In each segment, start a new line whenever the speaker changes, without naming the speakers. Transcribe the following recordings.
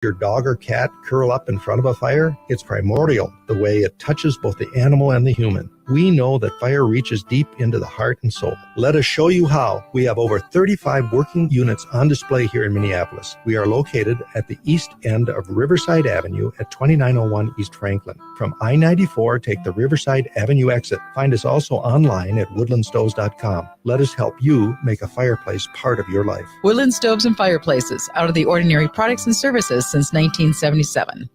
Your dog or cat curl up in front of a fire? It's primordial, the way it touches both the animal and the human. We know that fire reaches deep into the heart and soul. Let us show you how. We have over 35 working units on display here in Minneapolis. We are located at the east end of Riverside Avenue at 2901 East Franklin. From I-94, take the Riverside Avenue exit. Find us also online at woodlandstoves.com. Let us help you make a fireplace part of your life.
Woodland Stoves and Fireplaces, out of the ordinary products and services since 1977.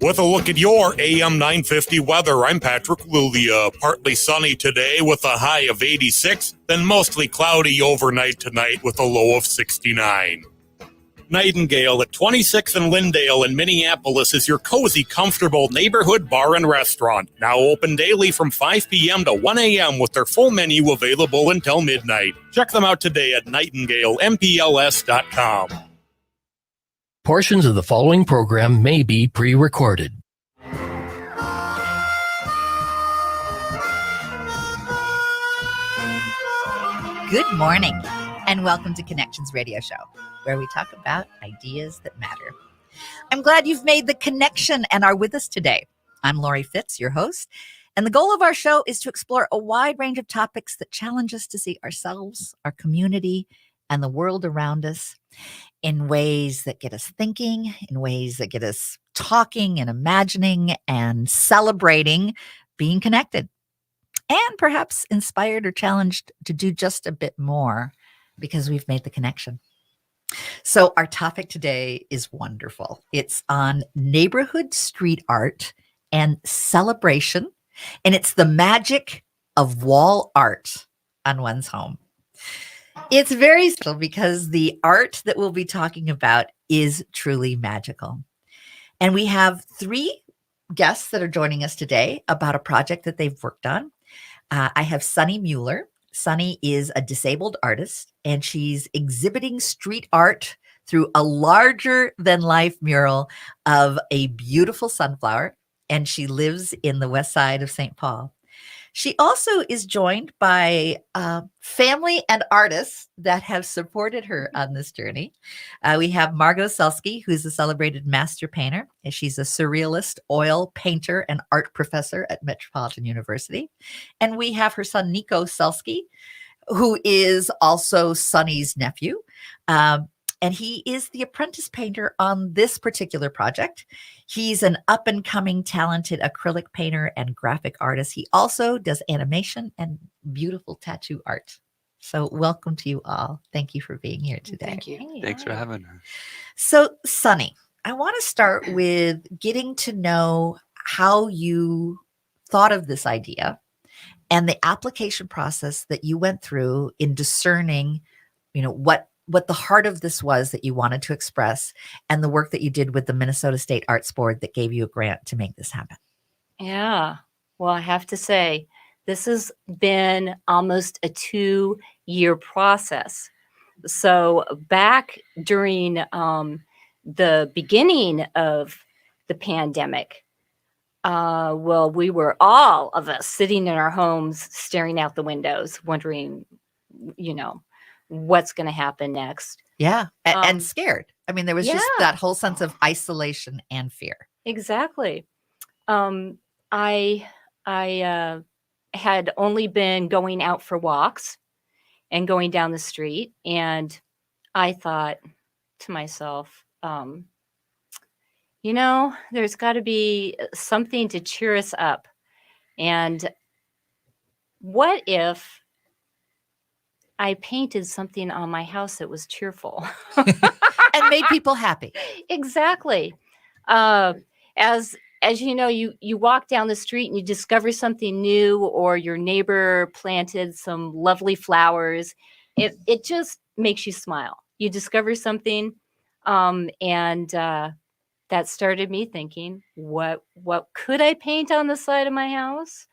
With a look at your AM 950 weather, I'm Patrick Lulia. Partly sunny today with a high of 86, then mostly cloudy overnight tonight with a low of 69. Nightingale at 26th and Lyndale in Minneapolis is your cozy, comfortable neighborhood bar and restaurant. Now open daily from 5 p.m. to 1 a.m. with their full menu available until midnight. Check them out today at nightingalempls.com.
Portions of the following program may be pre-recorded.
Good morning, and welcome to Connections Radio Show, where we talk about ideas that matter. I'm glad you've made the connection and are with us today. I'm Laurie Fitz, your host, and the goal of our show is to explore a wide range of topics that challenge us to see ourselves, our community, and the world around us in ways that get us thinking, in ways that get us talking and imagining and celebrating being connected, and perhaps inspired or challenged to do just a bit more because we've made the connection. So our topic today is wonderful. It's on neighborhood street art and celebration, and it's the magic of wall art on one's home. It's very special because the art that we'll be talking about is truly magical. And we have three guests that are joining us today about a project that they've worked on. I have Sunny Mueller. Sunny is a disabled artist, and she's exhibiting street art through a larger-than-life mural of a beautiful sunflower, and she lives in the west side of St. Paul. She also is joined by family and artists that have supported her on this journey. We have Margot Selsky, who's a celebrated master painter, and she's a surrealist, oil painter, and art professor at Metropolitan University. And we have her son, Nico Selsky, who is also Sunny's nephew. And he is the apprentice painter on this particular project. He's an up-and-coming talented acrylic painter and graphic artist. He also does animation and beautiful tattoo art. So welcome to you all. Thank you for being here today.
Thank you.
Hey,
Thanks for having us.
So, Sunny, I want to start with getting to know how you thought of this idea and the application process that you went through in discerning, what the heart of this was that you wanted to express, and the work that you did with the Minnesota State Arts Board that gave you a grant to make this happen.
Yeah. Well, I have to say, this has been almost a 2-year process. So back during the beginning of the pandemic, we were all of us sitting in our homes, staring out the windows, wondering, what's going to happen next.
Yeah. And scared. I mean, there was just
Yeah.
that whole sense of isolation and fear.
Exactly. I had only been going out for walks and going down the street, and I thought to myself, there's got to be something to cheer us up. And what if I painted something on my house that was cheerful
and made people happy?
Exactly. As you know, you walk down the street and you discover something new, or your neighbor planted some lovely flowers. It just makes you smile. You discover something, and that started me thinking, what could I paint on the side of my house?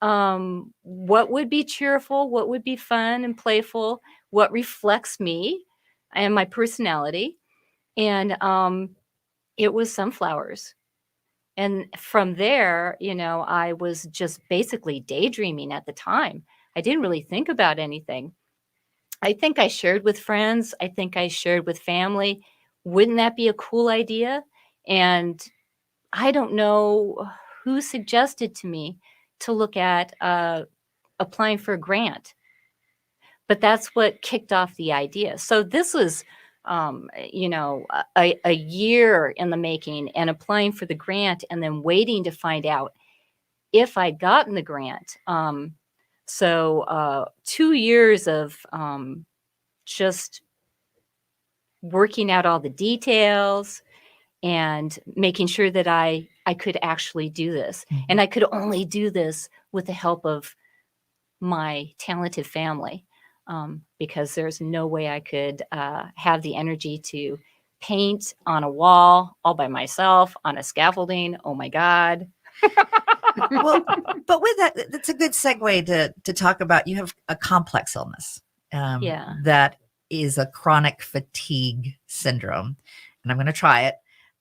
What would be cheerful? What would be fun and playful? What reflects me and my personality? And it was sunflowers. And from there, I was just basically daydreaming at the time. I didn't really think about anything. I think I shared with friends. I think I shared with family. Wouldn't that be a cool idea? And I don't know who suggested to me to look at applying for a grant, but that's what kicked off the idea. So this was, a year in the making, and applying for the grant and then waiting to find out if I'd gotten the grant. So 2 years of just working out all the details and making sure that I could actually do this. And I could only do this with the help of my talented family, because there's no way I could have the energy to paint on a wall all by myself on a scaffolding. Oh my God.
Well, but with that, that's a good segue to talk about, you have a complex illness that is a chronic fatigue syndrome. And I'm going to try it.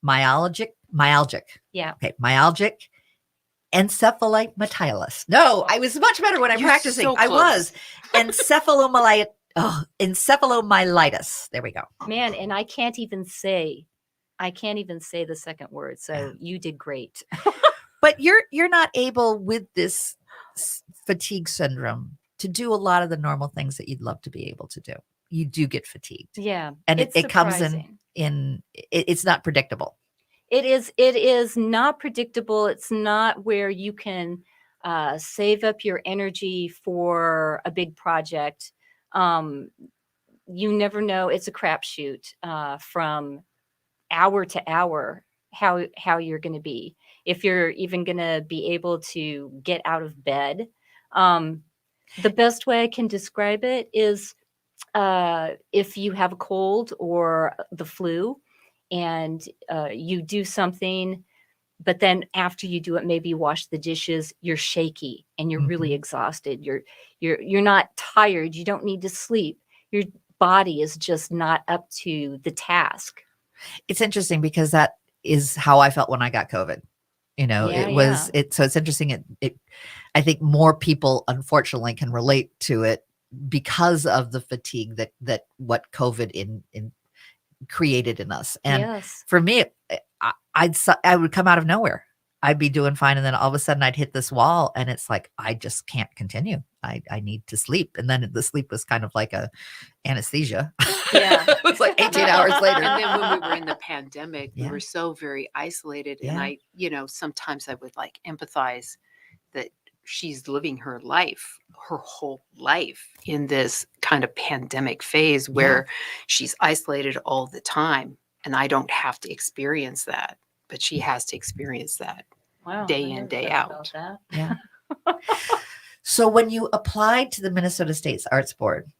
Myalgic.
Yeah.
Okay. Myalgic encephalomyelitis. No, I was much better when I'm practicing.
So
I
close.
was encephalomyelitis. There we go.
Man, and I can't even say the second word. So you did great.
But you're not able with this fatigue syndrome to do a lot of the normal things that you'd love to be able to do. You do get fatigued.
Yeah.
And
it's
it comes
surprising.
it's not predictable.
It is not predictable. It's not where you can save up your energy for a big project. You never know. It's a crapshoot from hour to hour how you're going to be, if you're even going to be able to get out of bed. The best way I can describe it is if you have a cold or the flu, and you do something, but then after you do it, maybe you wash the dishes, you're shaky and you're really exhausted. You're not tired. You don't need to sleep. Your body is just not up to the task.
It's interesting because that is how I felt when I got COVID. So it's interesting. I think more people unfortunately can relate to it because of the fatigue that what COVID in created in us. And for me, I would come out of nowhere. I'd be doing fine, and then all of a sudden I'd hit this wall, and it's like I just can't continue. I need to sleep, and then the sleep was kind of like a anesthesia.
Yeah,
it was like 18 hours later.
And then when we were in the pandemic, we
Yeah.
were so very isolated.
Yeah.
And sometimes I would empathize that she's living her life, her whole life in this kind of pandemic phase where she's isolated all the time. And I don't have to experience that, but she has to experience that day in, day out.
Yeah. So when you applied to the Minnesota State's Arts Board,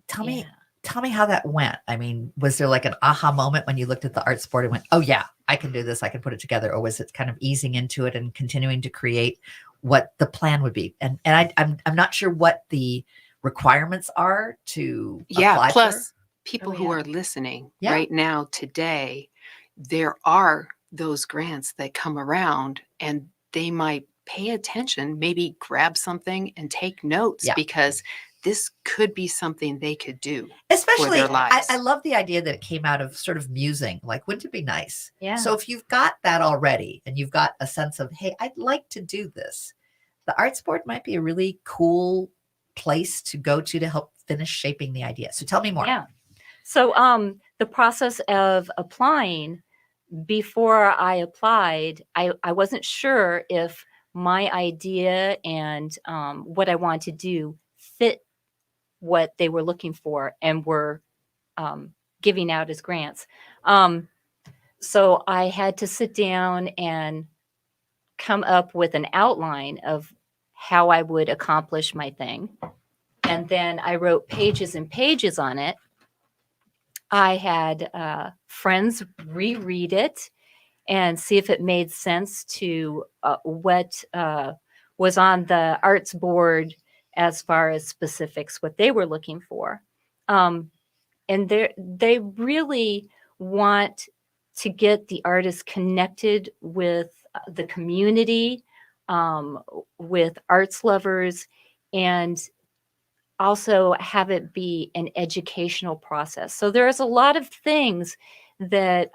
tell me how that went. I mean, was there like an aha moment when you looked at the Arts Board and went, oh yeah, I can do this, I can put it together? Or was it kind of easing into it and continuing to create what the plan would be? And I'm not sure what the requirements are to apply
plus
for.
people who are listening
Yeah.
right now today, there are those grants that come around, and they might pay attention, maybe grab something and take notes, because this could be something they could do.
Especially,
for their lives.
I love the idea that it came out of sort of musing, like, wouldn't it be nice?
Yeah.
So if you've got that already and you've got a sense of, hey, I'd like to do this, the Arts Board might be a really cool place to go to help finish shaping the idea. So tell me more.
Yeah. So the process of applying, before I applied, I wasn't sure if my idea and what I wanted to do fit what they were looking for and were giving out as grants. So I had to sit down and come up with an outline of how I would accomplish my thing. And then I wrote pages and pages on it. I had friends reread it and see if it made sense to what was on the Arts Board as far as specifics, what they were looking for. And they really want to get the artists connected with the community, with arts lovers, and also have it be an educational process. So there's a lot of things that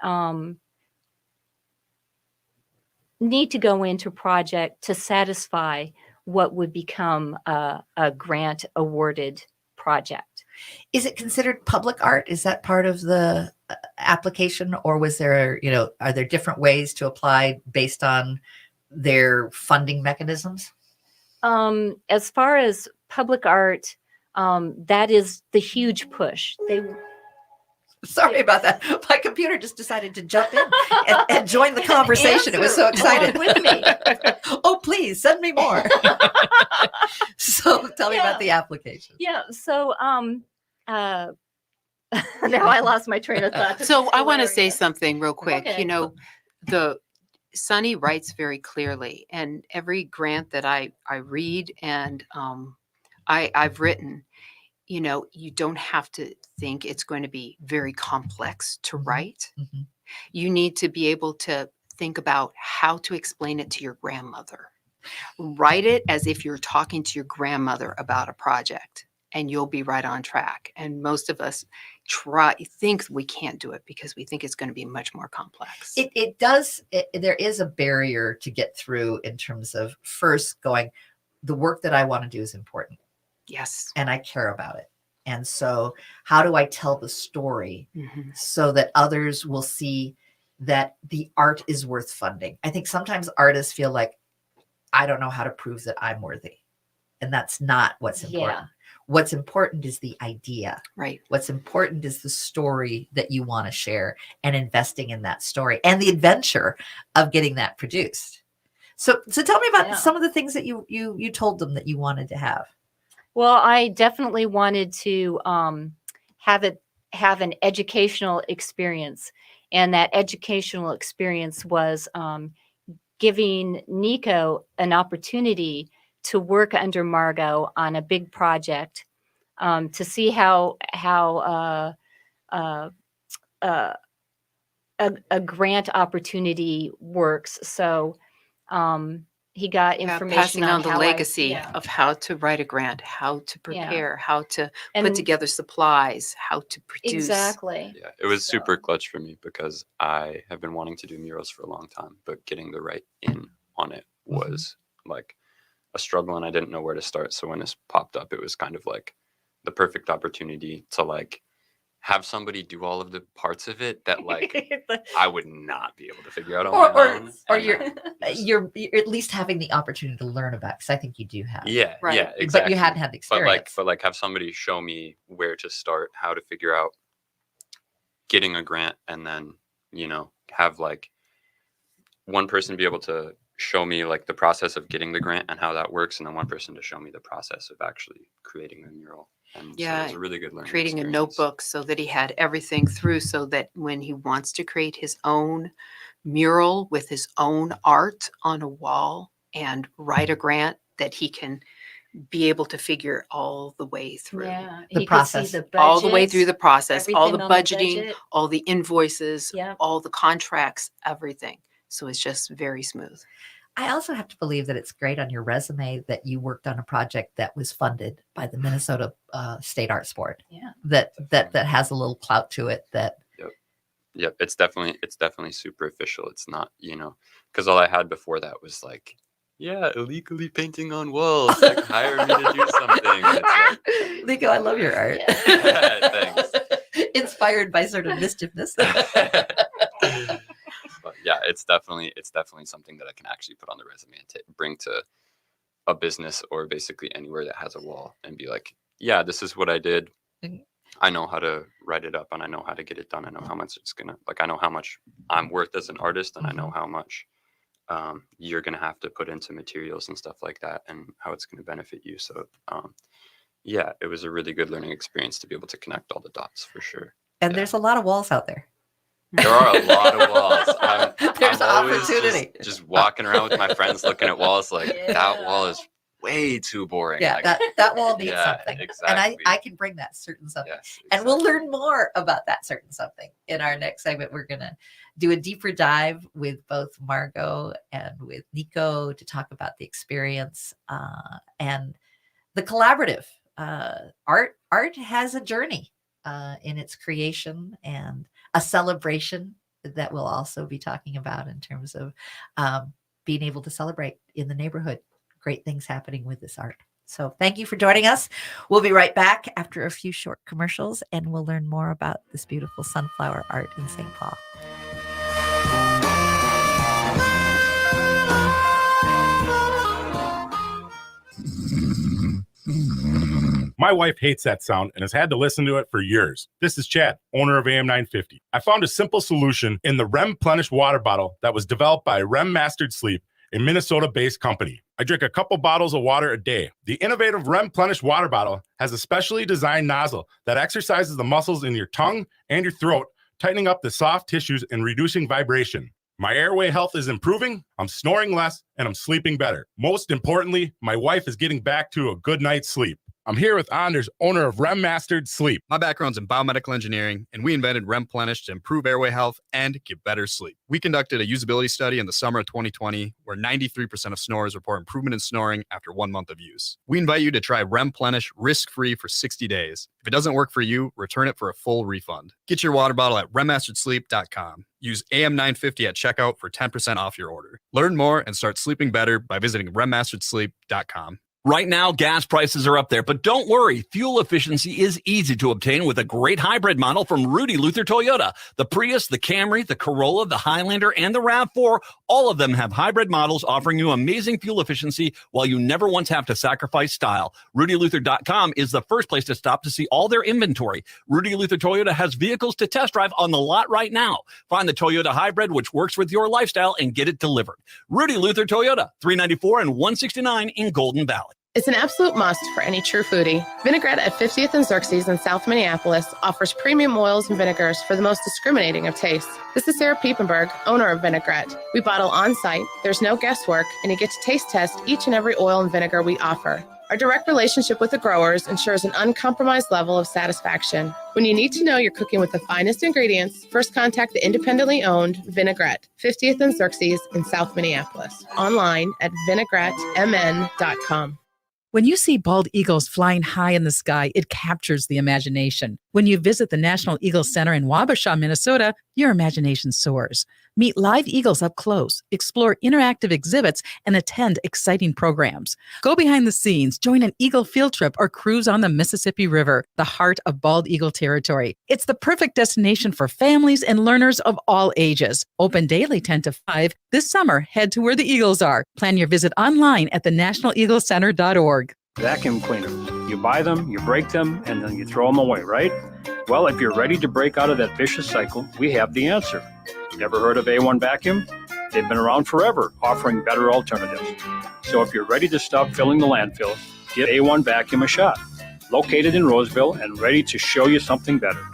need to go into a project to satisfy what would become a grant awarded project.
Is it considered public art? Is that part of the application, or was there, are there different ways to apply based on their funding mechanisms?
As far as public art, that is the huge push.
Sorry about that. My computer just decided to jump in and join the conversation. It was so excited.
With me.
Oh, please send me more. So tell me about the application.
Yeah. So now I lost my train of thought.
So I want to say something real quick.
Okay.
The Sunny writes very clearly, and every grant that I read and I've written, you don't have to think it's going to be very complex to write.
Mhm.
You need to be able to think about how to explain it to your grandmother. Write it as if you're talking to your grandmother about a project, and you'll be right on track. And most of us think we can't do it because we think it's going to be much more complex.
It does. There is a barrier to get through in terms of first going, the work that I want to do is important.
Yes.
And I care about it. And so how do I tell the story
Mhm.
so that others will see that the art is worth funding? I think sometimes artists feel like, I don't know how to prove that I'm worthy. And that's not what's important.
Yeah.
What's important is the idea.
Right.
What's important is the story that you want to share and investing in that story and the adventure of getting that produced. So tell me about some of the things that you told them that you wanted to have.
Well, I definitely wanted to have an educational experience, and that educational experience was giving Nico an opportunity to work under Margot on a big project, to see how a grant opportunity works. So he got information
passing on the
how
legacy of how to write a grant, how to prepare, how to put
And-
together supplies, how to produce.
Exactly.
Yeah, it was
So-
super clutch for me because I have been wanting to do murals for a long time, but getting the right in on it was like a struggle, and I didn't know where to start. So when this popped up, it was kind of like the perfect opportunity to like have somebody do all of the parts of it that like I would not be able to figure out on my own.
Or
And
you're
then just-
you're at least having the opportunity to learn about, because I think you do have.
yeah,
Right.
yeah, exactly.
But you hadn't had the
But
experience.
like have somebody show me where to start, how to figure out getting a grant, and then have like one person be able to show me like the process of getting the grant and how that works, and then one person to show me the process of actually creating a mural. And so it was a really good learning
Creating a
experience.
notebook so that he had everything through, so that when he wants to create his own mural with his own art on a wall and write a grant, that he can be able to figure all the way through.
Yeah,
The
he
process.
could see the
All the way
budgets,
through the process, all the
everything on the
budgeting,
budget.
all the invoices,
Yep.
all the contracts, everything. So it's just very smooth.
I also have to believe that it's great on your resume that you worked on a project that was funded by the Minnesota State Arts Board.
Yeah.
That has a little clout to it. That
Yep, it's definitely superficial. It's not, because all I had before that was like, yeah, illegally painting on walls. Like, hire me to do something. It's like,
Nico, I love your art.
Thanks.
Inspired by sort of mischievousness.
but yeah, it's definitely something that I can actually put on the resume and bring to a business or basically anywhere that has a wall and be like, yeah, this is what I did.
Mhm.
I know how to write it up, and I know how to get it done. I know how much it's gonna I know how much I'm worth as an artist, and I know how much you're gonna have to put into materials and stuff like that, and how it's gonna benefit you. So yeah, it was a really good learning experience to be able to connect all the dots for sure.
And
Yeah.
there's a lot of walls out there.
There are a lot of walls.
There's
I'm always
opportunity.
just walking around with my friends looking at walls like
Yeah.
that wall is way too boring.
Yeah,
Like,
that wall needs
yeah,
something.
exactly.
And I can bring that certain something.
yes,
And we'll
exactly.
learn more about that certain something in our next segment. We're going to do a deeper dive with both Margot and with Nico to talk about the experience and the collaborative. Art has a journey in its creation and a celebration that we'll also be talking about in terms of being able to celebrate in the neighborhood. Great things happening with this art. So thank you for joining us. We'll be right back after a few short commercials, and we'll learn more about this beautiful sunflower art in St. Paul.
My wife hates that sound and has had to listen to it for years. This is Chad, owner of AM 950. I found a simple solution in the REM-plenished water bottle that was developed by REM Mastered Sleep, a Minnesota-based company. I drink a couple bottles of water a day. The innovative REM-plenished water bottle has a specially designed nozzle that exercises the muscles in your tongue and your throat, tightening up the soft tissues and reducing vibration. My airway health is improving, I'm snoring less, and I'm sleeping better. Most importantly, my wife is getting back to a good night's sleep. I'm here with Anders, owner of REM Mastered Sleep.
My background's in biomedical engineering, and we invented REM-plenished to improve airway health and get better sleep. We conducted a usability study in the summer of 2020, where 93% of snorers report improvement in snoring after 1 month of use. We invite you to try REM-plenished risk-free for 60 days. If it doesn't work for you, return it for a full refund. Get your water bottle at remmasteredsleep.com. Use AM950 at checkout for 10% off your order. Learn more and start sleeping better by visiting remmasteredsleep.com.
Right now, gas prices are up there, but don't worry. Fuel efficiency is easy to obtain with a great hybrid model from Rudy Luther Toyota. The Prius, the Camry, the Corolla, the Highlander, and the RAV4, all of them have hybrid models offering you amazing fuel efficiency while you never once have to sacrifice style. RudyLuther.com is the first place to stop to see all their inventory. Rudy Luther Toyota has vehicles to test drive on the lot right now. Find the Toyota Hybrid, which works with your lifestyle, and get it delivered. Rudy Luther Toyota, 394 and 169 in Golden Valley.
It's an absolute must for any true foodie. Vinaigrette at 50th and Xerxes in South Minneapolis offers premium oils and vinegars for the most discriminating of tastes. This is Sarah Piepenberg, owner of Vinaigrette. We bottle on site, there's no guesswork, and you get to taste test each and every oil and vinegar we offer. Our direct relationship with the growers ensures an uncompromised level of satisfaction. When you need to know you're cooking with the finest ingredients, first contact the independently owned Vinaigrette, 50th and Xerxes in South Minneapolis. Online at vinaigrettemn.com.
When you see bald eagles flying high in the sky, it captures the imagination. When you visit the National Eagle Center in Wabasha, Minnesota, your imagination soars. Meet live eagles up close, explore interactive exhibits, and attend exciting programs. Go behind the scenes, join an eagle field trip, or cruise on the Mississippi River, the heart of bald eagle territory. It's the perfect destination for families and learners of all ages. Open daily 10 to 5. This summer, head to where the eagles are. Plan your visit online at thenationaleaglecenter.org.
Vacuum cleaners. You buy them, you break them, and then you throw them away, right? Well, if you're ready to break out of that vicious cycle, we have the answer. Never heard of A1 Vacuum? They've been around forever, offering better alternatives. So if you're ready to stop filling the landfill, give A1 Vacuum a shot. Located in Roseville and ready to show you something better.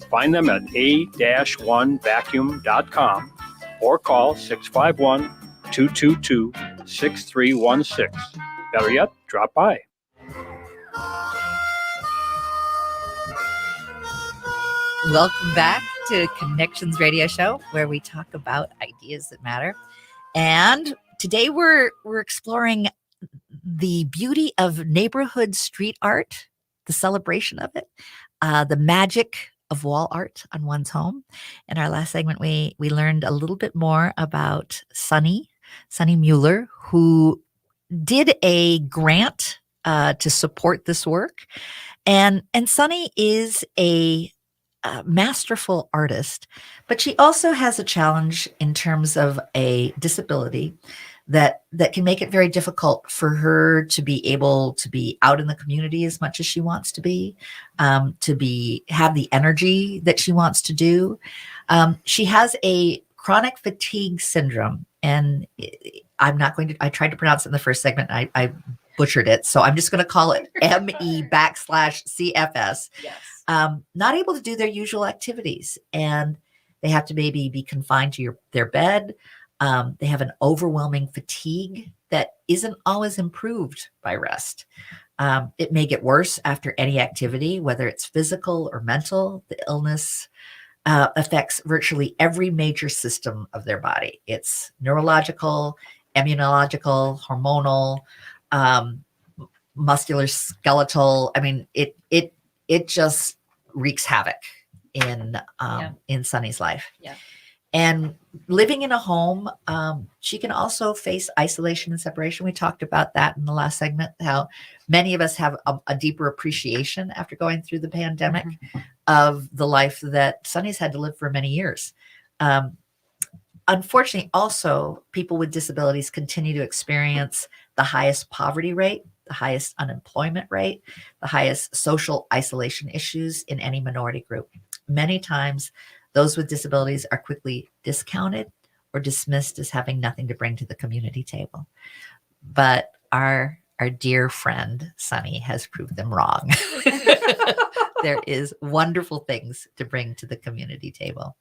Find them at a-1vacuum.com or call 651-222-6316. Better yet, drop by.
Welcome back to Connections Radio Show, where we talk about ideas that matter. And today we're exploring the beauty of neighborhood street art, the celebration of it, the magic of wall art on one's home. In our last segment, we learned a little bit more about Sunny Mueller, who did a grant to support this work. And Sunny is a masterful artist, but she also has a challenge in terms of a disability that can make it very difficult for her to be able to be out in the community as much as she wants to have the energy that she wants to do. She has a chronic fatigue syndrome, and I tried to pronounce it in the first segment. I butchered it. So I'm just going to call it ME/CFS.
Yes.
Not able to do their usual activities, and they have to maybe be confined to their bed. They have an overwhelming fatigue that isn't always improved by rest. It may get worse after any activity, whether it's physical or mental. The illness affects virtually every major system of their body. It's neurological, immunological, hormonal, muscular, skeletal. I mean, it just wreaks havoc in Sunny's life.
Yeah.
And living in a home, she can also face isolation and separation. We talked about that in the last segment, how many of us have a deeper appreciation after going through the pandemic of the life that Sunny's had to live for many years. Unfortunately, also, people with disabilities continue to experience the highest poverty rate, the highest unemployment rate, the highest social isolation issues in any minority group. Many times, those with disabilities are quickly discounted or dismissed as having nothing to bring to the community table. But our dear friend, Sunny, has proved them wrong. There is wonderful things to bring to the community table.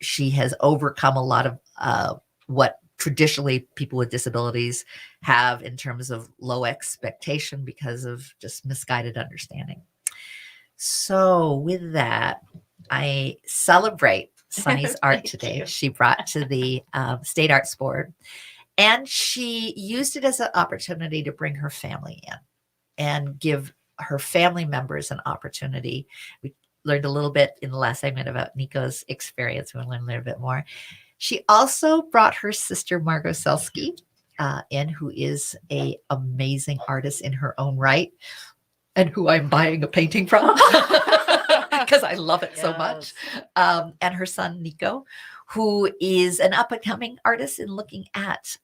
She has overcome a lot of what traditionally people with disabilities have in terms of low expectation because of just misguided understanding. So with that, I celebrate Sunny's art today. She brought to the State Arts Board, and she used it as an opportunity to bring her family in and give her family members an opportunity. We learned a little bit in the last segment about Nico's experience. We'll learn a little bit more. She also brought her sister, Margot Selski, in, who is an amazing artist in her own right, and who I'm buying a painting from because I love it so much. And her son, Nico, who is an up-and-coming artist in looking at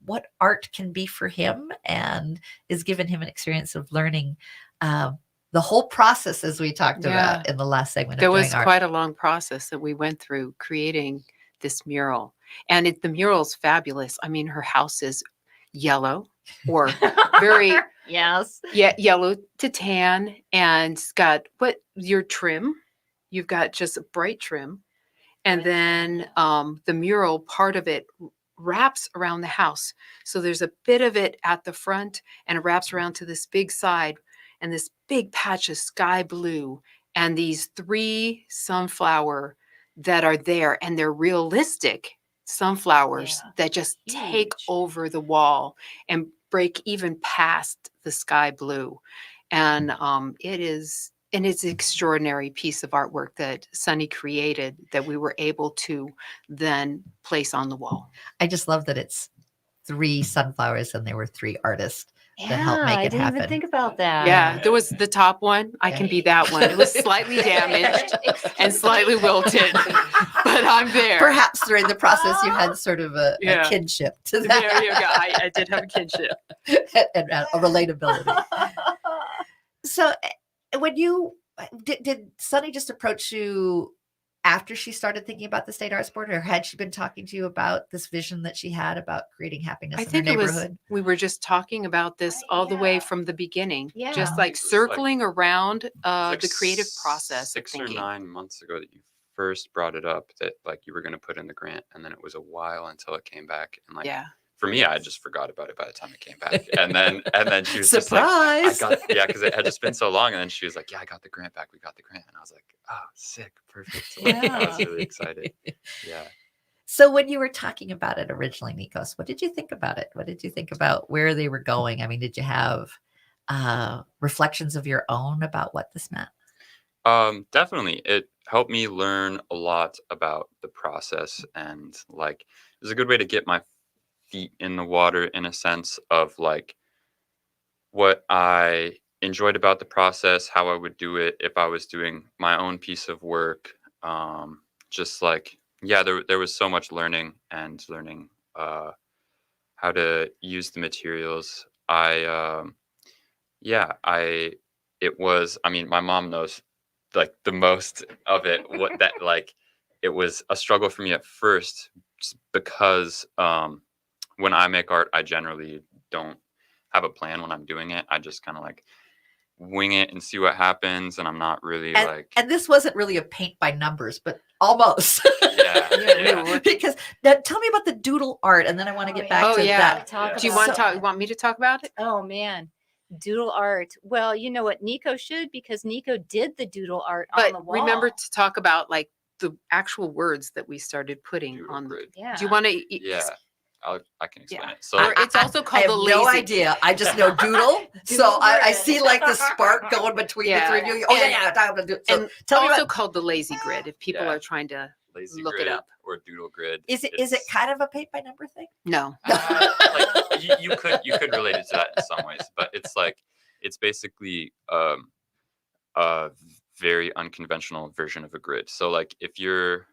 what art can be for him, and is giving him an experience of learning the whole process, as we talked about in the last segment.
There was quite a long process that we went through creating this mural. And the mural's fabulous. I mean, her house is yellow or very yellow to tan, and it's got your trim. You've got just a bright trim. And then the mural, part of it wraps around the house. So there's a bit of it at the front, and it wraps around to this big side, and this big patch of sky blue, and these 3 sunflower that are there, and they're realistic sunflowers that just take over the wall and break even past the sky blue. And it's an extraordinary piece of artwork that Sunny created that we were able to then place on the wall.
I just love that it's 3 sunflowers and there were 3 artists that helped make it happen.
I didn't even think about that.
Yeah, there was the top one. I can be that one. It was slightly damaged and slightly wilted, but I'm there.
Perhaps during the process you had sort of a kinship to that.
There you go. I did have a kinship.
and a relatability. So when you did Sunny just approach you after she started thinking about the State Arts Board, or had she been talking to you about this vision that she had about creating happiness in her neighborhood?
We were just talking about this all the way from the beginning, just like circling around the creative process.
6 or 9 months ago that you first brought it up, that like you were going to put in the grant, and then it was a while until it came back. And like, for me, I just forgot about it by the time it came back. And then she was
surprise!
Just like, because it had just been so long. And then she was like, I got the grant back. We got the grant. And I was like, oh, sick. Perfect. So I was really excited. Yeah.
So when you were talking about it originally, Nikos, what did you think about it? What did you think about where they were going? I mean, did you have reflections of your own about what this meant?
Definitely. It helped me learn a lot about the process, and like, it was a good way to get my feet in the water, in a sense of like what I enjoyed about the process, how I would do it if I was doing my own piece of work. Just like, there was so much learning how to use the materials. My mom knows like the most of it, it was a struggle for me at first, because when I make art, I generally don't have a plan when I'm doing it. I just kind of like wing it and see what happens. And I'm not really
and this wasn't really a paint by numbers, but almost. Because now, tell me about the doodle art, and then I want to get back to that.
Do you want me to talk about it?
Oh man. Doodle art. Well, you know what Nico should, because Nico did the doodle art on the wall.
Remember to talk about like the actual words that we started putting on.
Yeah.
Do you want to?
I can explain it. So
I,
it's also
I
called
have
the
no
lazy.
idea. I just know doodle. So I see like the spark going between the three of you. Oh, yeah, I'm going to do it. So
And
tell me
also
what.
called the lazy grid if people
Yeah.
are trying to
lazy
look
grid
it up.
or doodle grid.
Is it kind of a paint by number thing?
No.
Like you could relate it to that in some ways, but it's basically a very unconventional version of a grid. So like if you're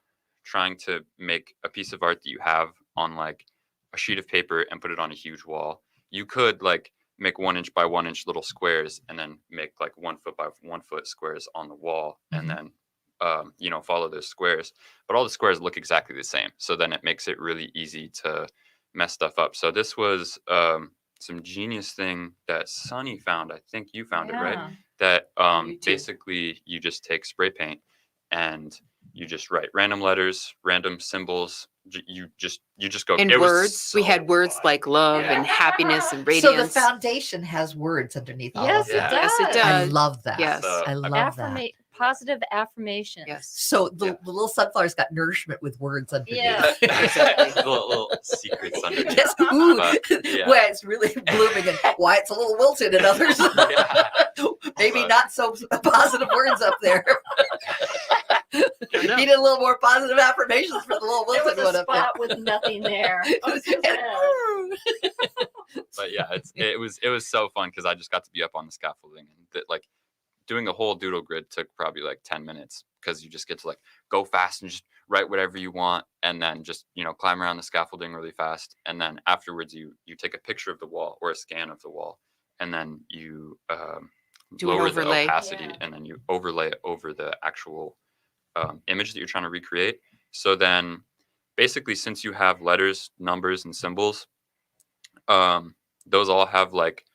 trying to make a piece of art that you have on like a sheet of paper and put it on a huge wall, you could like make 1 inch by 1 inch little squares and then make like 1 foot by 1 foot squares on the wall, and then follow those squares. But all the squares look exactly the same, so then it makes it really easy to mess stuff up. So this was some genius thing that Sunny found. I think you found it, right? That basically you just take spray paint and you just write random letters, random symbols. You just go.
And words. We had words like love and happiness and radiance.
So the foundation has words underneath all of that.
Yes, it does.
I love that.
Yes.
I love that.
Positive affirmations.
Yes.
So the little sunflower's got nourishment with words underneath.
Yeah.
little secrets underneath.
Yes. Ooh.
Yeah.
Why it's really blooming and why it's a little wilted and others. Maybe not so positive words up there. Needed a little more positive affirmations for the little wilted
There was
one
a
up there.
spot with nothing there.
But yeah, it was so fun because I just got to be up on the scaffolding, and like doing a whole doodle grid took probably like 10 minutes because you just get to like go fast and just write whatever you want, and then just climb around the scaffolding really fast, and then afterwards you take a picture of the wall or a scan of the wall, and then you lower the opacity, and then you overlay it over the actual image that you're trying to recreate. So then basically, since you have letters, numbers, and symbols, those all have like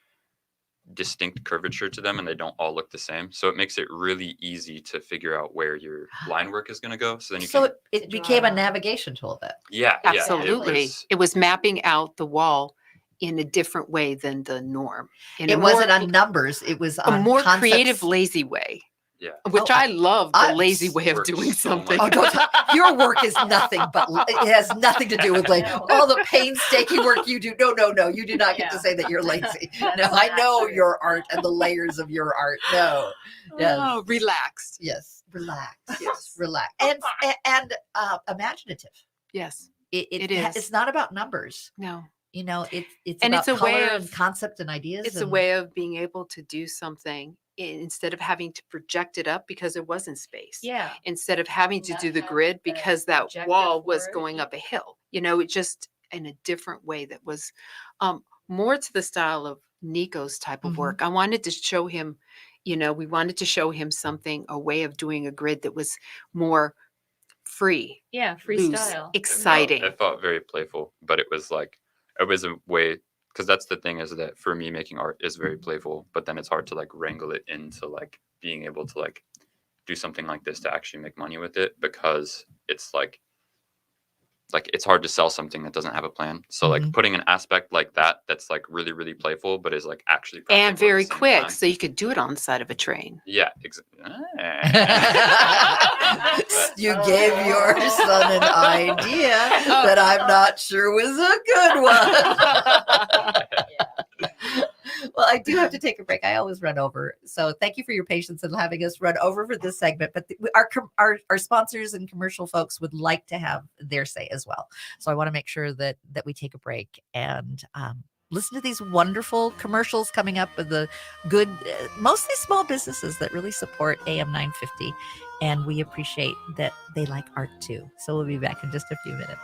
distinct curvature to them, and they don't all look the same. So it makes it really easy to figure out where your line work is going to go. So then
it became a navigation tool then.
Yeah,
absolutely. It was mapping out the wall in a different way than the norm.
It wasn't on numbers. It was on
a more
concepts.
Creative, lazy way.
Yeah.
Which I love, the lazy way of doing something.
Your work is nothing but it has nothing to do with lazy. All the painstaking work you do. No. You do not get to say that you're lazy. No, I know your art and the layers of your art. No. Yes.
Oh, relaxed.
Yes. Relax. Yes. Relax. And imaginative.
Yes.
It
is.
It's not about numbers.
No.
It's
and
about
it's a
color
way of
and concept and ideas.
It's a way of being able to do something instead of having to project it up because there wasn't space.
Yeah.
Instead of having to do the grid because that wall was going up a hill. It just in a different way that was more to the style of Nico's type of work. I wanted to show him, we wanted to show him something, a way of doing a grid that was more free.
Yeah,
loose,
freestyle.
exciting.
It felt very playful, but it was a way, because that's the thing, is that for me making art is very playful, but then it's hard to like wrangle it into like being able to like do something like this to actually make money with it, because it's like it's hard to sell something that doesn't have a plan. So like putting an aspect like that's like really, really playful, but is like actually
and very
at the same
quick,
time.
so you could do it on the side of a train.
Yeah,
You gave your son an idea that I'm not sure was a good one. Well, I do have to take a break. I always run over. So thank you for your patience in having us run over for this segment. But our sponsors and commercial folks would like to have their say as well. So I want to make sure that we take a break and listen to these wonderful commercials coming up with the good, mostly small businesses that really support AM 950. And we appreciate that they like art too. So we'll be back in just a few minutes.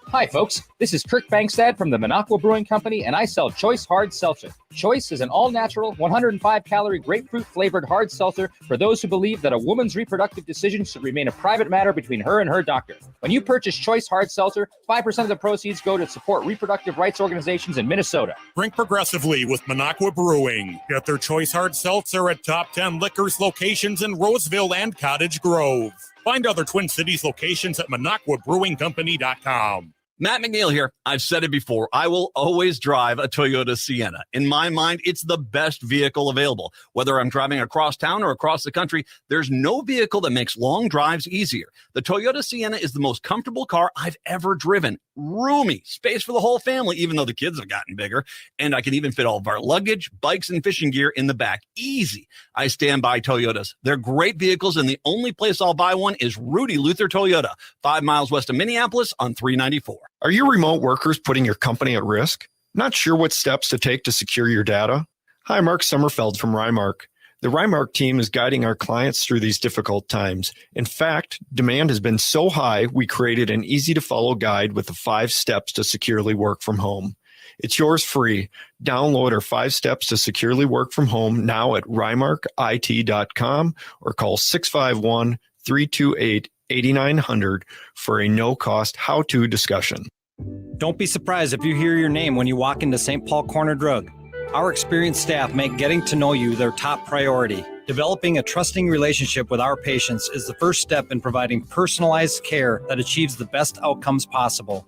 Hi, folks. This is Kirk Bankstad from the Minocqua Brewing Company, and I sell Choice Hard Seltzer. Choice is an all-natural, 105-calorie grapefruit-flavored hard seltzer for those who believe that a woman's reproductive decisions should remain a private matter between her and her doctor. When you purchase Choice Hard Seltzer, 5% of the proceeds go to support reproductive rights organizations in Minnesota.
Drink progressively with Minocqua Brewing. Get their Choice Hard Seltzer at Top 10 Liquors locations in Roseville and Cottage Grove. Find other Twin Cities locations at MinocquaBrewingCompany.com.
Matt McNeil here. I've said it before. I will always drive a Toyota Sienna. In my mind, it's the best vehicle available. Whether I'm driving across town or across the country, there's no vehicle that makes long drives easier. The Toyota Sienna is the most comfortable car I've ever driven. Roomy, space for the whole family, even though the kids have gotten bigger. And I can even fit all of our luggage, bikes, and fishing gear in the back. Easy. I stand by Toyotas. They're great vehicles, and the only place I'll buy one is Rudy Luther Toyota, 5 miles west of Minneapolis on 394.
Are your remote workers putting your company at risk? Not sure what steps to take to secure your data? Hi, Mark Sommerfeld from Rymark. The Rymark team is guiding our clients through these difficult times. In fact, demand has been so high, we created an easy-to-follow guide with the 5 steps to securely work from home. It's yours free. Download our 5 steps to securely work from home now at rymarkit.com or call 651-328-8900 for a no-cost how-to discussion.
Don't be surprised if you hear your name when you walk into St. Paul Corner Drug. Our experienced staff make getting to know you their top priority. Developing a trusting relationship with our patients is the first step in providing personalized care that achieves the best outcomes possible.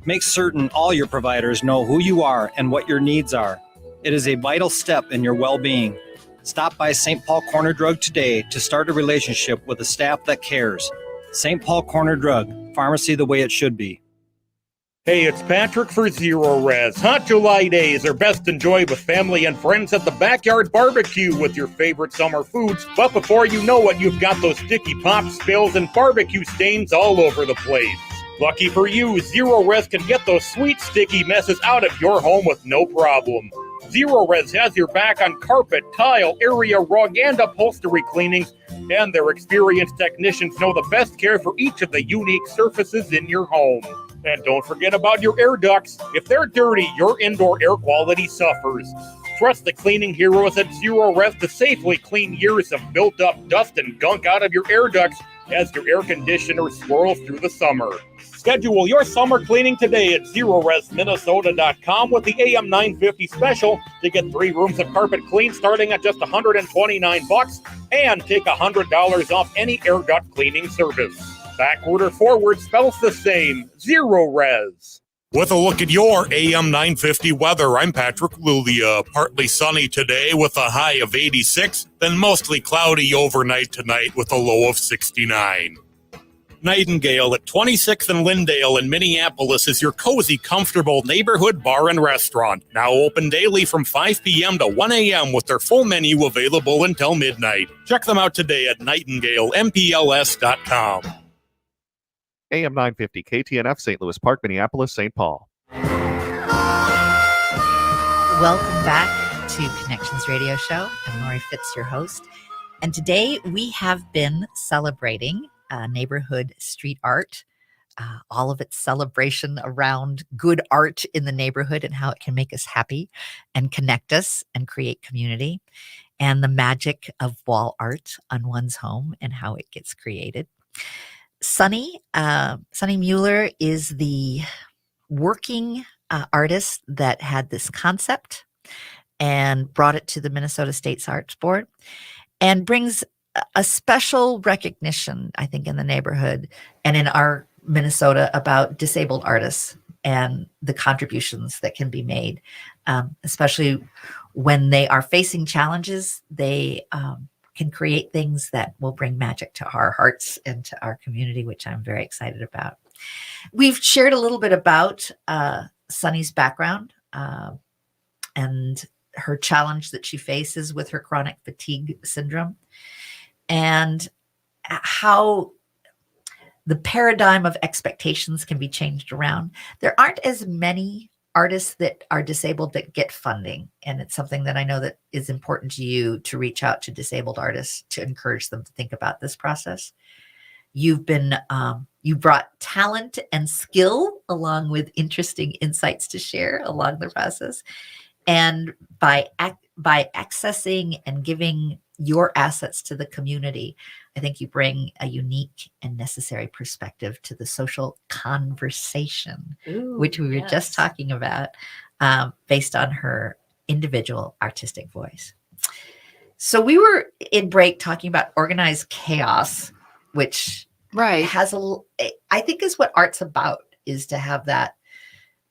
Make certain all your providers know who you are and what your needs are. It is a vital step in your well-being. Stop by St. Paul Corner Drug today to start a relationship with a staff that cares. St. Paul Corner Drug, pharmacy the way it should be.
Hey, it's Patrick for Zero Res. Hot July days are best enjoyed with family and friends at the backyard barbecue with your favorite summer foods. But before you know it, you've got those sticky pop spills and barbecue stains all over the place. Lucky for you, Zero Res can get those sweet sticky messes out of your home with no problem. Zero Res has your back on carpet, tile, area rug, and upholstery cleanings, and their experienced technicians know the best care for each of the unique surfaces in your home. And don't forget about your air ducts. If they're dirty, your indoor air quality suffers. Trust the cleaning heroes at Zero Res to safely clean years of built-up dust and gunk out of your air ducts as your air conditioner swirls through the summer. Schedule your summer cleaning today at ZeroResMinnesota.com with the AM 950 special to get 3 rooms of carpet clean starting at just $129 and take $100 off any air duct cleaning service. Backward or forward spells the same. Zero Res. With a look at your AM 950 weather, I'm Patrick Lulia. Partly sunny today with a high of 86, then mostly cloudy overnight tonight with a low of 69. Nightingale at 26th and Lyndale in Minneapolis is your cozy, comfortable neighborhood bar and restaurant. Now open daily from 5 p.m. to 1 a.m. with their full menu available until midnight. Check them out today at nightingalempls.com.
AM 950 KTNF, St. Louis Park, Minneapolis, St. Paul.
Welcome back to Connections Radio Show. I'm Laurie Fitz, your host. And today we have been celebrating neighborhood street art, all of its celebration around good art in the neighborhood and how it can make us happy and connect us and create community, and the magic of wall art on one's home and how it gets created. Sunny Mueller is the working artist that had this concept and brought it to the Minnesota State Arts Board and brings a special recognition, I think, in the neighborhood and in our Minnesota about disabled artists and the contributions that can be made, especially when they are facing challenges. They can create things that will bring magic to our hearts and to our community, which I'm very excited about. We've shared a little bit about Sunny's background and her challenge that she faces with her chronic fatigue syndrome, and how the paradigm of expectations can be changed around. There aren't as many artists that are disabled that get funding, and it's something that I know that is important to you, to reach out to disabled artists to encourage them to think about this process. You've been you brought talent and skill along with interesting insights to share along the process, and by accessing and giving your assets to the community, I think you bring a unique and necessary perspective to the social conversation, which we were just talking about, based on her individual artistic voice. So we were in break talking about organized chaos, which has I think is what art's about. is to have that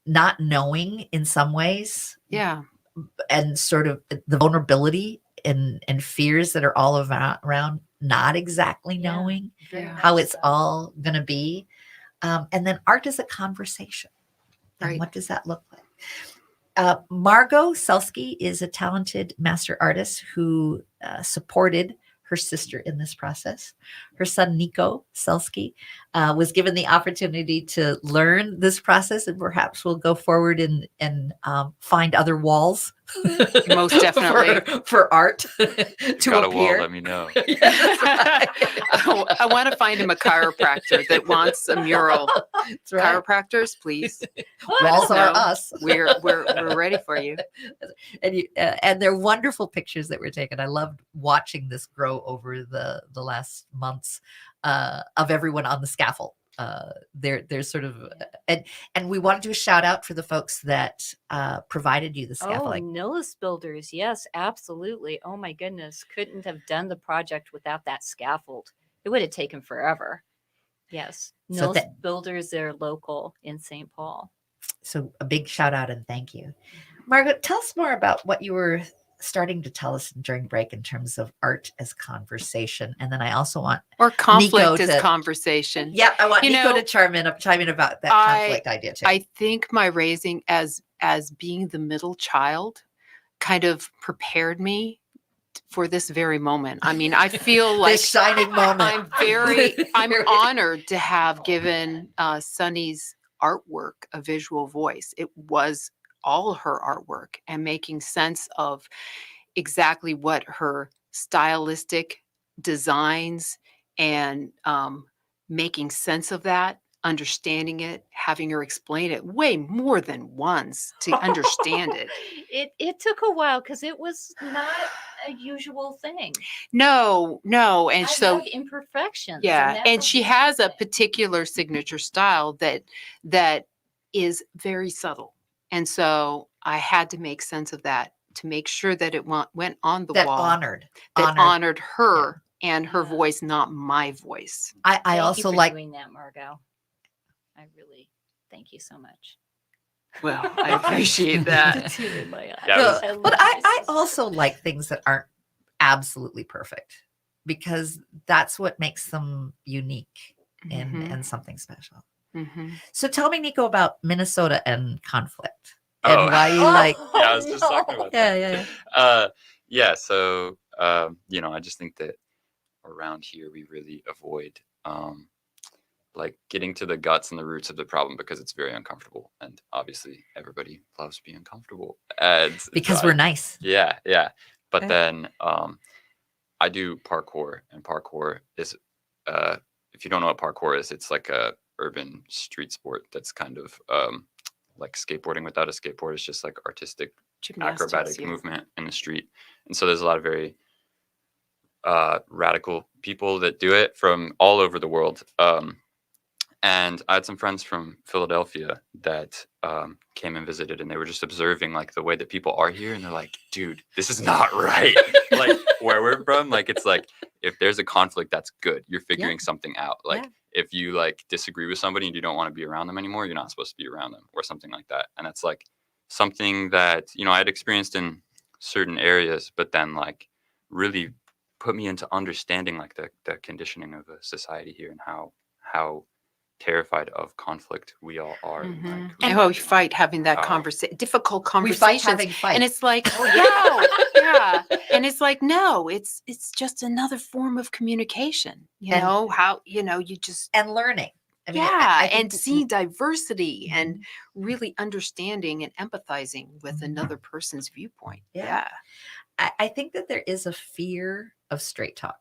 not knowing in some ways.
Yeah.
And sort of the vulnerability and fears that are all around not exactly knowing how it's all going to be. And then art is a conversation. And what does that look like? Margot Selsky is a talented master artist who supported her sister in this process. Her son, Nico Selsky, was given the opportunity to learn this process, and perhaps will go forward and find other walls.
Most definitely.
for art to
Got a wall,
appear.
let me know.
I want to find him a chiropractor that wants a mural.
That's right.
Chiropractors, please.
Walls are
know.
us.
We're ready for you.
And they're wonderful pictures that were taken. I loved watching this grow over the last months of everyone on the scaffold. There's sort of and we want to do a shout out for the folks that provided you the scaffolding.
Nillis Builders, yes, absolutely. Oh my goodness, couldn't have done the project without that scaffold. It would have taken forever. Yes,
So
Nillis Builders, they're local in St. Paul.
So a big shout out and thank you. Margaret, tell us more about what you were starting to tell us during break in terms of art as conversation. And then I also want
conflict
Nico
as conversation.
Yeah, I want
You
Nico
know,
to chime in about that conflict idea too.
I think my raising as being the middle child kind of prepared me for this very moment. I mean, I feel like
This shining moment.
I'm honored to have given Sunny's artwork a visual voice. It was all her artwork and making sense of exactly what her stylistic designs and making sense of that, understanding it, having her explain it way more than once to understand it.
It took a while because it was not a usual thing.
No. And
I
so
love imperfections.
yeah,
that's
and
a
she
big
has a
thing.
particular signature style that is very subtle. And so I had to make sense of that to make sure that it went on the
That
wall.
honored
Honored her and her voice, not my voice.
I
Thank
also
you for
like
doing that, Margot. I really thank you so much.
Well, I appreciate that.
Tear in my eyes.
Yeah,
No, but I also like things that aren't absolutely perfect because that's what makes them unique and something special.
Mm-hmm.
So tell me, Nico, about Minnesota and conflict
Oh.
and why you like.
Yeah, I was just talking about that.
Yeah.
So I just think that around here we really avoid like getting to the guts and the roots of the problem because it's very uncomfortable, and obviously everybody loves being comfortable. And
Because we're nice.
Yeah. But
Okay.
then I do parkour, and parkour is if you don't know what parkour is, it's like a urban street sport that's kind of like skateboarding without a skateboard. It's just like artistic
Gymnastics,
acrobatic
yeah.
movement in the street. And so there's a lot of very radical people that do it from all over the world. And I had some friends from Philadelphia that came and visited, and they were just observing like the way that people are here, and they're like, dude, this is not right. Like where we're from, like it's like if there's a conflict, that's good. You're figuring something out. Like if you like disagree with somebody and you don't want to be around them anymore, you're not supposed to be around them or something like that. And that's like something that, I had experienced in certain areas, but then like really put me into understanding like the conditioning of a society here and how terrified of conflict we all are.
Mm-hmm.
And, like,
And how we fight having that difficult conversation.
We fight having fights.
And it's like, yeah. And it's like, no, it's just another form of communication. You know, how, you just.
And learning. I mean,
and seeing diversity and really understanding and empathizing with another person's viewpoint. Yeah.
I think that there is a fear of straight talk.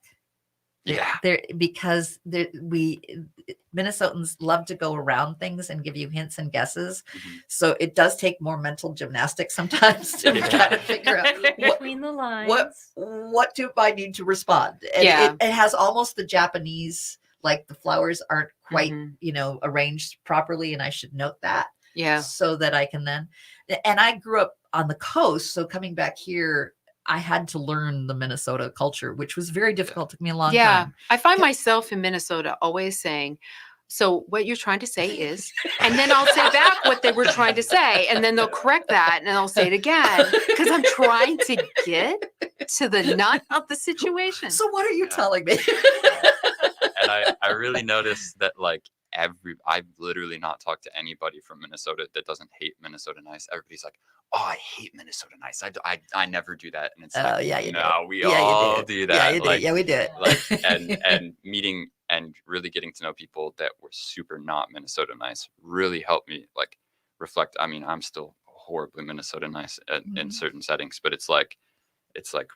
Yeah.
Because Minnesotans love to go around things and give you hints and guesses.
Mm-hmm.
So it does take more mental gymnastics sometimes to kind of figure out
between the lines.
What do I need to respond? And it has almost the Japanese, like the flowers aren't quite, arranged properly, and I should note that.
Yeah.
So that I can then, and I grew up on the coast, so coming back here, I had to learn the Minnesota culture, which was very difficult. It took me a long time.
I find myself in Minnesota always saying, So what you're trying to say is, and then I'll say back what they were trying to say, and then they'll correct that, and I'll say it again because I'm trying to get to the nut of the situation.
So what are you telling me?
And I really noticed that like I've literally not talked to anybody from Minnesota that doesn't hate Minnesota Nice. Everybody's like, oh, I hate Minnesota Nice. I never do that. And it's like,
yeah, you
no,
do.
we
Yeah, you
all
do.
do that.
Yeah, you do.
Like,
Yeah, we do it.
Like and meeting and really getting to know people that were super not Minnesota Nice really helped me like reflect. I mean, I'm still horribly Minnesota Nice in certain settings, but it's like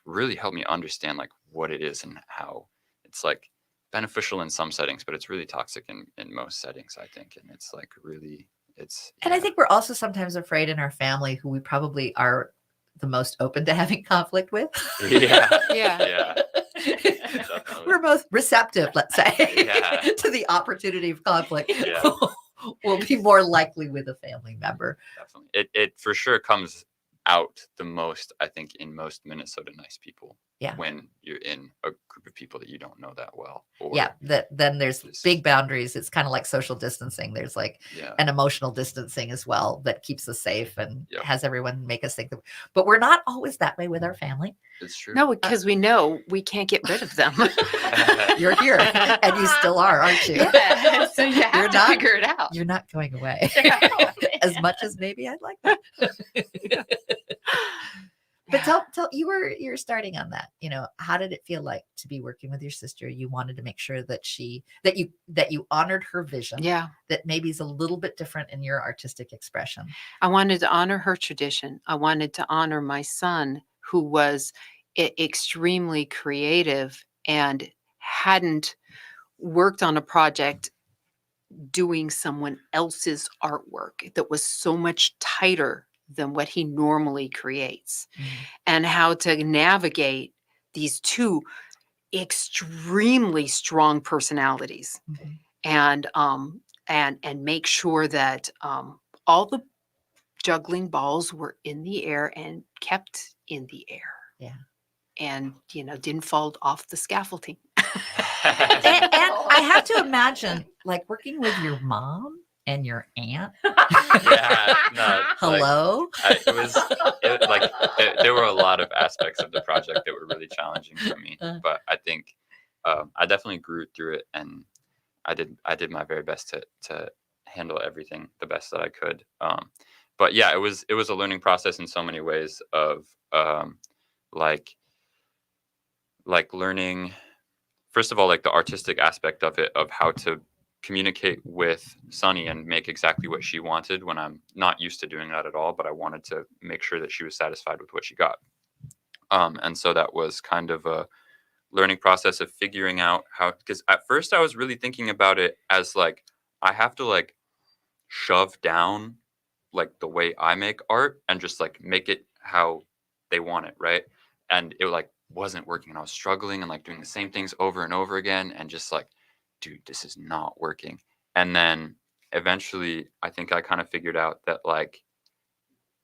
really helped me understand like what it is and how it's like beneficial in some settings, but it's really toxic in most settings, I think. And it's like really,
And I think we're also sometimes afraid in our family who we probably are the most open to having conflict with.
Yeah.
We're both receptive, let's say,
Yeah.
to the opportunity of conflict.
Yeah.
We'll be more likely with a family member.
Definitely. It for sure comes out the most, I think, in most Minnesota Nice people.
Yeah.
When you're in a group of people that you don't know that well. Or
Yeah, then there's big boundaries. It's kind of like social distancing. There's like an emotional distancing as well that keeps us safe and has everyone make us think that, but we're not always that way with our family.
It's true.
No, because we know we can't get rid of them.
You're here and you still are, aren't you?
Yeah, so you have
You're
to
not-
figure it out.
You're not going away as much as maybe I'd like that. But tell you're starting on that. You know, how did it feel like to be working with your sister? You wanted to make sure that you honored her vision.
Yeah.
That maybe is a little bit different in your artistic expression.
I wanted to honor her tradition. I wanted to honor my son, who was extremely creative and hadn't worked on a project doing someone else's artwork that was so much tighter than what he normally creates, and how to navigate these two extremely strong personalities and make sure that all the juggling balls were in the air and kept in the air.
Yeah.
And, didn't fall off the scaffolding.
And I have to imagine like working with your mom and your aunt.
Yeah, no,
Hello.
There were a lot of aspects of the project that were really challenging for me, but I think I definitely grew through it, and I did my very best to handle everything the best that I could. But yeah, it was a learning process in so many ways of like learning, first of all, like the artistic aspect of it, of how to communicate with Sunny and make exactly what she wanted when I'm not used to doing that at all, but I wanted to make sure that she was satisfied with what she got. And so that was kind of a learning process of figuring out how, because at first I was really thinking about it as like, I have to like shove down like the way I make art and just like make it how they want it, right? And it like wasn't working, and I was struggling and like doing the same things over and over again, and just like, dude, this is not working. And then eventually I think I kind of figured out that like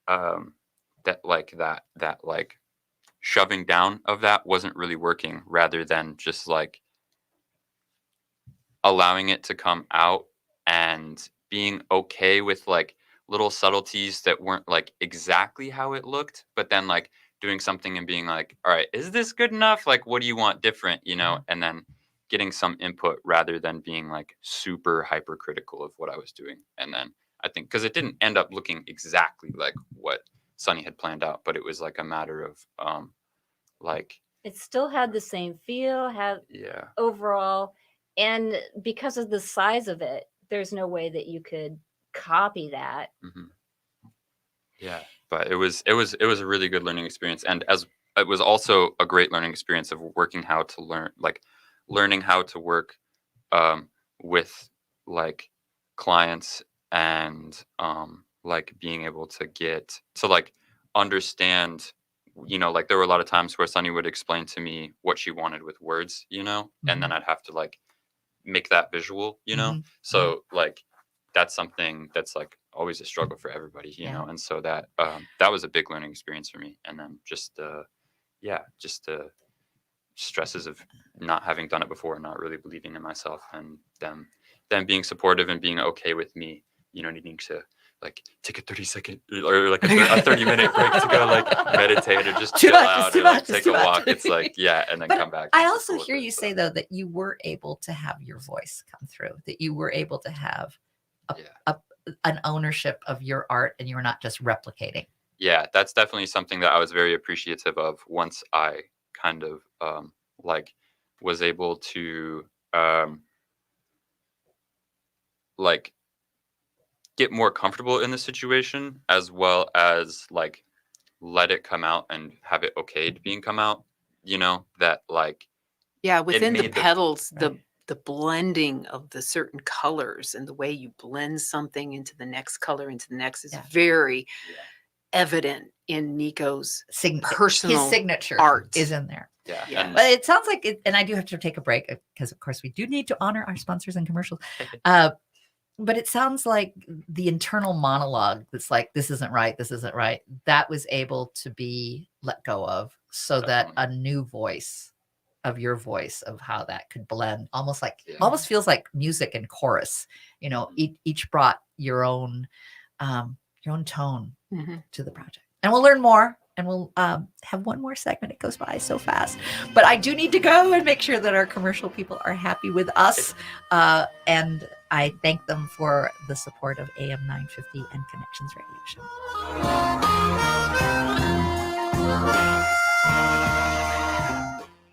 that shoving down of that wasn't really working, rather than just like allowing it to come out and being okay with like little subtleties that weren't like exactly how it looked, but then like doing something and being like, all right, is this good enough? Like, what do you want different, and then getting some input rather than being like super hypercritical of what I was doing. And then I think, because it didn't end up looking exactly like what Sunny had planned out, but it was like a matter of like,
it still had the same feel, overall, and because of the size of it, there's no way that you could copy that.
Yeah, but it was a really good learning experience, and as it was also a great learning experience of learning how to work with like clients, and like being able to get to like understand, like there were a lot of times where Sunny would explain to me what she wanted with words, and then I'd have to like make that visual, so like that's something that's like always a struggle for everybody, you know, and so that was a big learning experience for me. And then just the stresses of not having done it before and not really believing in myself, and them them being supportive and being okay with me, needing to like take a 30-second or like a 30-minute break to go like meditate or just chill out or like take a walk. It's like, yeah, and then come back.
I also hear you say though that you were able to have your voice come through, that you were able to have an ownership of your art and you were not just replicating.
Yeah, that's definitely something that I was very appreciative of once I kind of like was able to like get more comfortable in the situation, as well as like let it come out and have it okayed being come out, that like
within the petals, the blending of the certain colors and the way you blend something into the next color into the next is very evident in Nico's personal
his signature
art
is in there.
Yeah.
But it sounds like it, and I do have to take a break because of course we do need to honor our sponsors and commercials. But it sounds like the internal monologue that's like, this isn't right, that was able to be let go of so that a new voice of your voice of how that could blend almost feels like music and chorus, each brought your own tone to the project. And we'll learn more. And we'll have one more segment. It goes by so fast. But I do need to go and make sure that our commercial people are happy with us. And I thank them for the support of AM 950 and Connections Radio Show.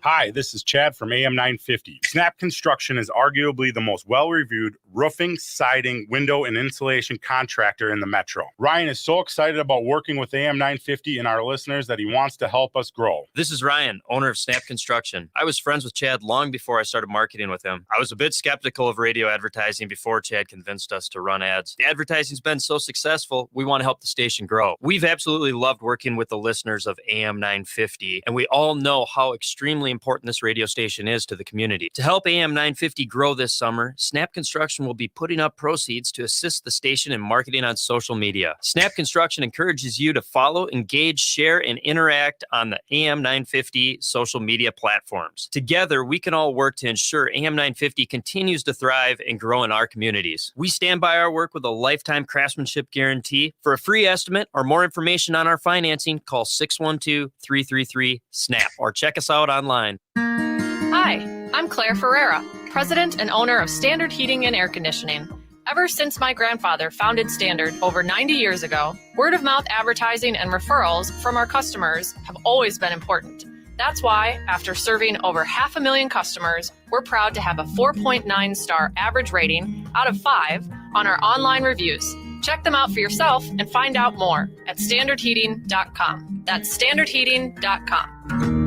Hi, this is Chad from AM 950. Snap Construction is arguably the most well-reviewed roofing, siding, window, and insulation contractor in the metro. Ryan is so excited about working with AM 950 and our listeners that he wants to help us grow.
This is Ryan, owner of Snap Construction. I was friends with Chad long before I started marketing with him. I was a bit skeptical of radio advertising before Chad convinced us to run ads. The advertising's been so successful, we want to help the station grow. We've absolutely loved working with the listeners of AM 950, and we all know how extremely important this radio station is to the community. To help AM 950 grow this summer, Snap Construction will be putting up proceeds to assist the station in marketing on social media. Snap Construction encourages you to follow, engage, share, and interact on the AM 950 social media platforms. Together, we can all work to ensure AM 950 continues to thrive and grow in our communities. We stand by our work with a lifetime craftsmanship guarantee. For a free estimate or more information on our financing, call 612-333-SNAP or check us out online.
Hi, I'm Claire Ferreira, president and owner of Standard Heating and Air Conditioning. Ever since my grandfather founded Standard over 90 years ago, word-of-mouth advertising and referrals from our customers have always been important. That's why, after serving over 500,000 customers, we're proud to have a 4.9-star average rating out of 5 on our online reviews. Check them out for yourself and find out more at standardheating.com. That's standardheating.com.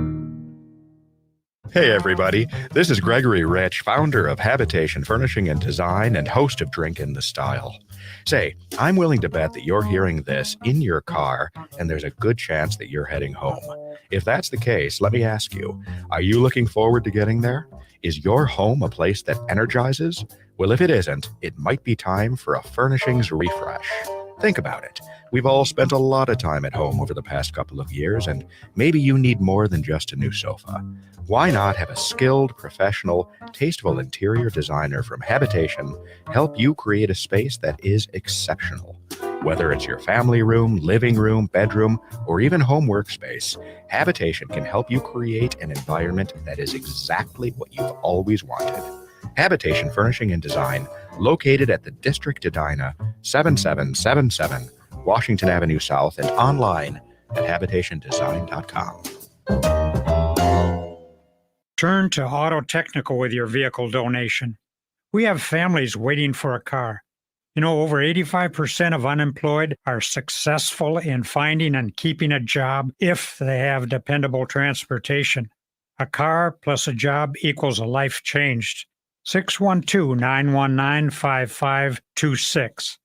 Hey everybody, this is Gregory Rich, founder of Habitation Furnishing and Design and host of Drink in the Style. Say, I'm willing to bet that you're hearing this in your car and there's a good chance that you're heading home. If that's the case, let me ask you, are you looking forward to getting there? Is your home a place that energizes? Well, if it isn't, it might be time for a furnishings refresh. Think about it. We've all spent a lot of time at home over the past couple of years, and maybe you need more than just a new sofa. Why not have a skilled, professional, tasteful interior designer from Habitation help you create a space that is exceptional? Whether it's your family room, living room, bedroom, or even home workspace, Habitation can help you create an environment that is exactly what you've always wanted. Habitation Furnishing and Design, located at the District Edina, 7777 Washington Avenue South, and online at habitationdesign.com.
Turn to Auto Technical with your vehicle donation. We have families waiting for a car. Over 85% of unemployed are successful in finding and keeping a job if they have dependable transportation. A car plus a job equals a life changed. 612-919-5526.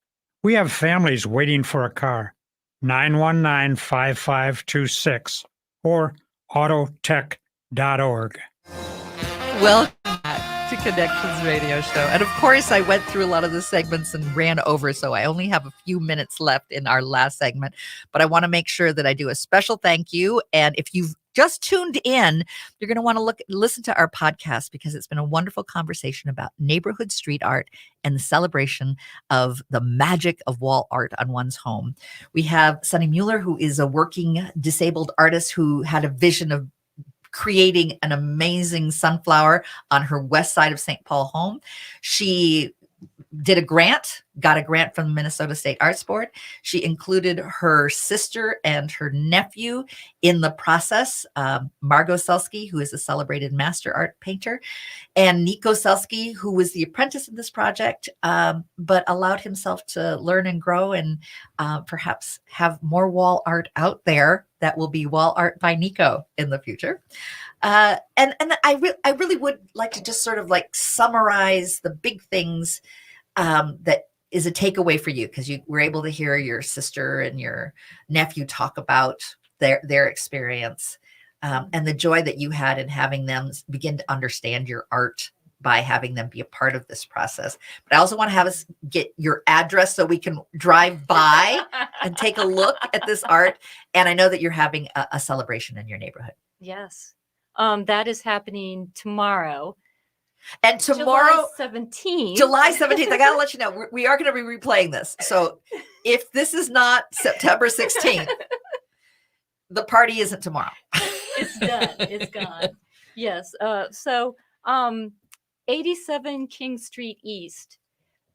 We have families waiting for a car. 919-5526 or autotech.org.
Welcome back to Connections Radio Show. And of course, I went through a lot of the segments and ran over, so I only have a few minutes left in our last segment. But I want to make sure that I do a special thank you. And if you've just tuned in, you're going to want to listen to our podcast, because it's been a wonderful conversation about neighborhood street art and the celebration of the magic of wall art on one's home. We have Sunny Mueller, who is a working disabled artist who had a vision of creating an amazing sunflower on her west side of St. Paul home. She got a grant from the Minnesota State Arts Board. She included her sister and her nephew in the process, Margot Selsky, who is a celebrated master art painter, and Nico Selsky, who was the apprentice in this project, but allowed himself to learn and grow and perhaps have more wall art out there that will be wall art by Nico in the future. And I really would like to just sort of like summarize the big things that is a takeaway for you, because you were able to hear your sister and your nephew talk about their experience, and the joy that you had in having them begin to understand your art by having them be a part of this process. But I also want to have us get your address so we can drive by and take a look at this art. And I know that you're having a celebration in your neighborhood.
Yes. That is happening tomorrow.
And tomorrow,
July 17th,
I got to let you know, we are going to be replaying this. So if this is not September 16th, the party isn't tomorrow.
It's done. It's gone. Yes. So 87 King Street East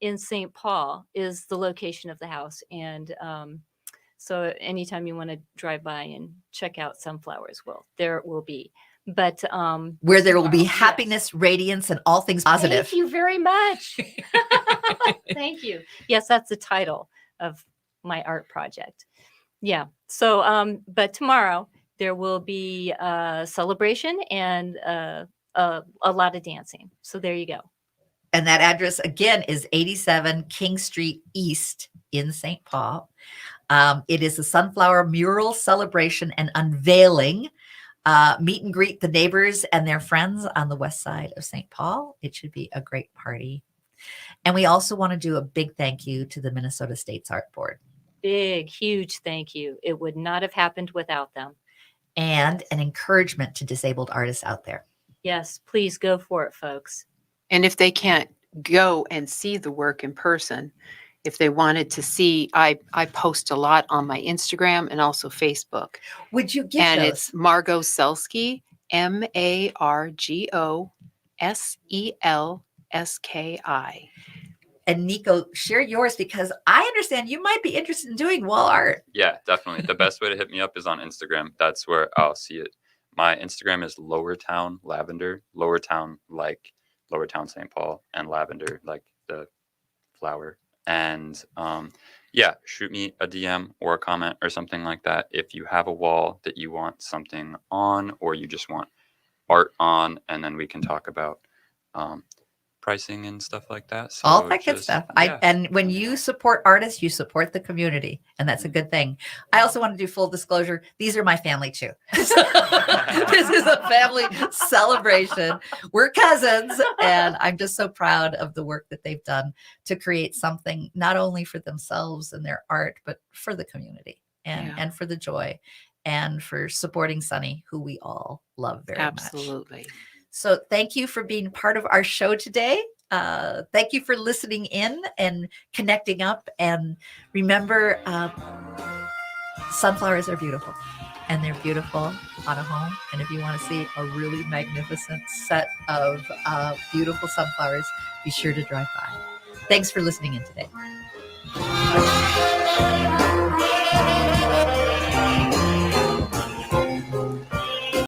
in St. Paul is the location of the house. And so anytime you want to drive by and check out sunflowers, well, there it will be. But
where there will be happiness, radiance, and all things positive.
Thank you very much. Thank you. Yes, that's the title of my art project. Yeah. So, but tomorrow there will be a celebration and a lot of dancing. So there you go.
And that address again is 87 King Street East in St. Paul. It is a sunflower mural celebration and unveiling. Meet and greet the neighbors and their friends on the west side of St. Paul. It should be a great party. And we also want to do a big thank you to the Minnesota State's Art Board.
Big, huge thank you. It would not have happened without them.
And an encouragement to disabled artists out there.
Yes, please go for it, folks.
And if they can't go and see the work in person, if they wanted to see, I post a lot on my Instagram and also Facebook.
Would you give
And
those?
it's Margot Selsky, MargoSelski.
And Nico, share yours, because I understand you might be interested in doing wall art.
Yeah, definitely. The best way to hit me up is on Instagram. That's where I'll see it. My Instagram is Lowertown Lavender, Lowertown like Lowertown St. Paul, and lavender like the flower. And yeah, shoot me a DM or a comment or something like that if you have a wall that you want something on, or you just want art on, and then we can talk about pricing and stuff like that. So
All that good stuff.
Yeah.
And when you support artists, you support the community, and that's a good thing. I also want to do full disclosure. These are my family too. This is a family celebration. We're cousins, and I'm just so proud of the work that they've done to create something not only for themselves and their art, but for the community and for the joy and for supporting Sunny, who we all love very much.
Absolutely.
So thank you for being part of our show today. Thank you for listening in and connecting up. And remember, sunflowers are beautiful, and they're beautiful on a home. And if you want to see a really magnificent set of beautiful sunflowers, be sure to drive by. Thanks for listening in today.